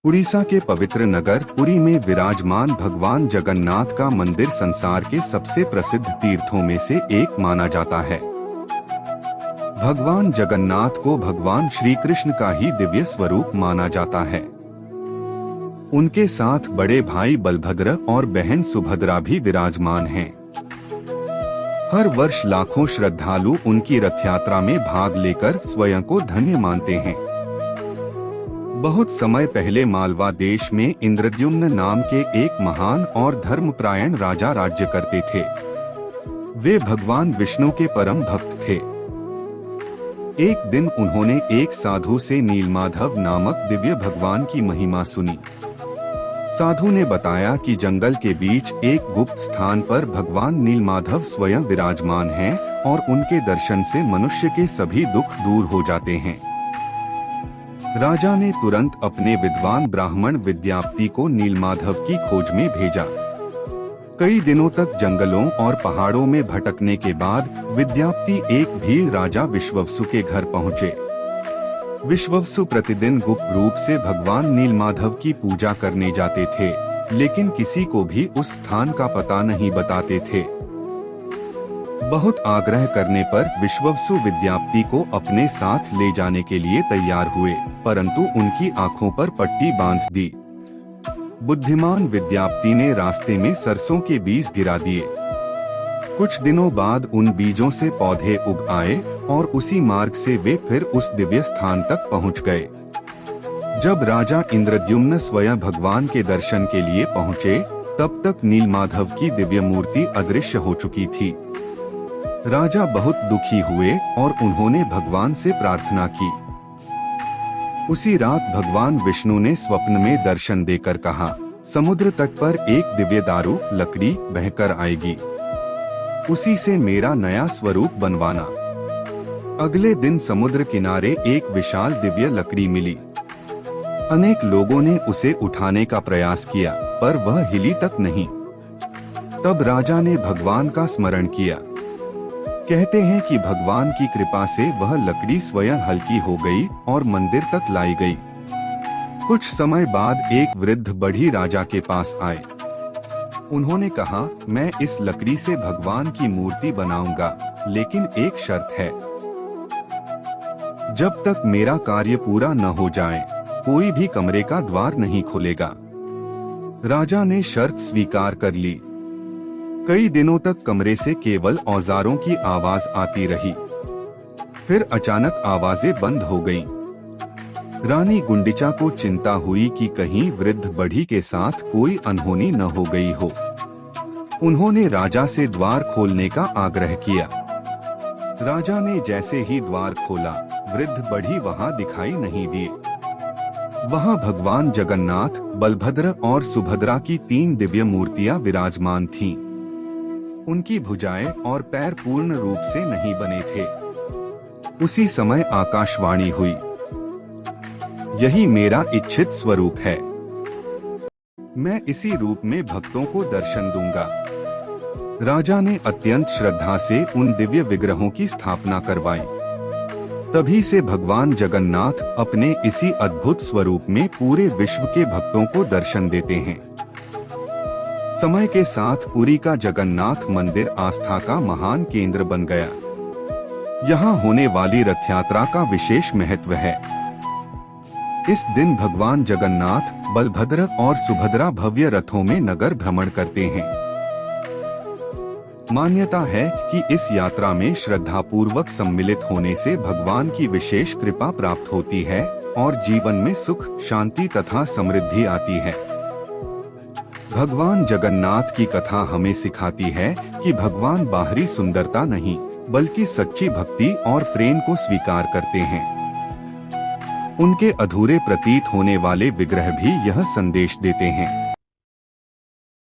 उड़ीसा के पवित्र नगर पुरी में विराजमान भगवान जगन्नाथ का मंदिर संसार के सबसे प्रसिद्ध तीर्थों में से एक माना जाता है। भगवान जगन्नाथ को भगवान श्री कृष्ण का ही दिव्य स्वरूप माना जाता है। उनके साथ बड़े भाई बलभद्र और बहन सुभद्रा भी विराजमान हैं। हर वर्ष लाखों श्रद्धालु उनकी रथ यात्रा में भाग लेकर स्वयं को धन्य मानते हैं। बहुत समय पहले मालवा देश में इंद्रद्युम्न नाम के एक महान और धर्मपरायण राजा राज्य करते थे। वे भगवान विष्णु के परम भक्त थे। एक दिन उन्होंने एक साधु से नीलमाधव नामक दिव्य भगवान की महिमा सुनी। साधु ने बताया कि जंगल के बीच एक गुप्त स्थान पर भगवान नीलमाधव स्वयं विराजमान हैं और उनके दर्शन से मनुष्य के सभी दुख दूर हो जाते हैं। राजा ने तुरंत अपने विद्वान ब्राह्मण विद्यापति को नीलमाधव की खोज में भेजा। कई दिनों तक जंगलों और पहाड़ों में भटकने के बाद विद्यापति एक भील राजा विश्ववसु के घर पहुँचे। विश्ववसु प्रतिदिन गुप्त रूप से भगवान नीलमाधव की पूजा करने जाते थे, लेकिन किसी को भी उस स्थान का पता नहीं बताते थे। बहुत आग्रह करने पर विश्ववसु विद्यापति को अपने साथ ले जाने के लिए तैयार हुए, परंतु उनकी आंखों पर पट्टी बांध दी। बुद्धिमान विद्यापति ने रास्ते में सरसों के बीज गिरा दिए। कुछ दिनों बाद उन बीजों से पौधे उग आए और उसी मार्ग से वे फिर उस दिव्य स्थान तक पहुंच गए। जब राजा इंद्रद्युम्न स्वयं भगवान के दर्शन के लिए पहुंचे, तब तक नीलमाधव की दिव्य मूर्ति अदृश्य हो चुकी थी। राजा बहुत दुखी हुए और उन्होंने भगवान से प्रार्थना की। उसी रात भगवान विष्णु ने स्वप्न में दर्शन देकर कहा, समुद्र तट पर एक दिव्य दारू लकड़ी बहकर आएगी, उसी से मेरा नया स्वरूप बनवाना। अगले दिन समुद्र किनारे एक विशाल दिव्य लकड़ी मिली। अनेक लोगों ने उसे उठाने का प्रयास किया, पर वह हिली तक नहीं। तब राजा ने भगवान का स्मरण किया। कहते हैं कि भगवान की कृपा से वह लकड़ी स्वयं हल्की हो गई और मंदिर तक लाई गई। कुछ समय बाद एक वृद्ध बढ़ी राजा के पास आए। उन्होंने कहा, मैं इस लकड़ी से भगवान की मूर्ति बनाऊंगा, लेकिन एक शर्त है। जब तक मेरा कार्य पूरा न हो जाए, कोई भी कमरे का द्वार नहीं खोलेगा। राजा ने शर्त स्वीकार कर ली। कई दिनों तक कमरे से केवल औजारों की आवाज आती रही। फिर अचानक आवाजें बंद हो गईं। रानी गुंडिचा को चिंता हुई कि कहीं वृद्ध बढ़ी के साथ कोई अनहोनी न हो गई हो। उन्होंने राजा से द्वार खोलने का आग्रह किया। राजा ने जैसे ही द्वार खोला, वृद्ध बढ़ी वहां दिखाई नहीं दिए। वहां भगवान जगन्नाथ, बलभद्र और सुभद्रा की 3 दिव्य मूर्तियां विराजमान थीं। उनकी भुजाएं और पैर पूर्ण रूप से नहीं बने थे। उसी समय आकाशवाणी हुई, यही मेरा इच्छित स्वरूप है। मैं इसी रूप में भक्तों को दर्शन दूंगा। राजा ने अत्यंत श्रद्धा से उन दिव्य विग्रहों की स्थापना करवाई। तभी से भगवान जगन्नाथ अपने इसी अद्भुत स्वरूप में पूरे विश्व के भक्तों को दर्शन देते हैं। समय के साथ पुरी का जगन्नाथ मंदिर आस्था का महान केंद्र बन गया। यहाँ होने वाली रथ यात्रा का विशेष महत्व है। इस दिन भगवान जगन्नाथ, बलभद्र और सुभद्रा भव्य रथों में नगर भ्रमण करते हैं। मान्यता है कि इस यात्रा में श्रद्धापूर्वक सम्मिलित होने से भगवान की विशेष कृपा प्राप्त होती है और जीवन में सुख, शांति तथा समृद्धि आती है। भगवान जगन्नाथ की कथा हमें सिखाती है कि भगवान बाहरी सुंदरता नहीं, बल्कि सच्ची भक्ति और प्रेम को स्वीकार करते हैं। उनके अधूरे प्रतीत होने वाले विग्रह भी यह संदेश देते हैं।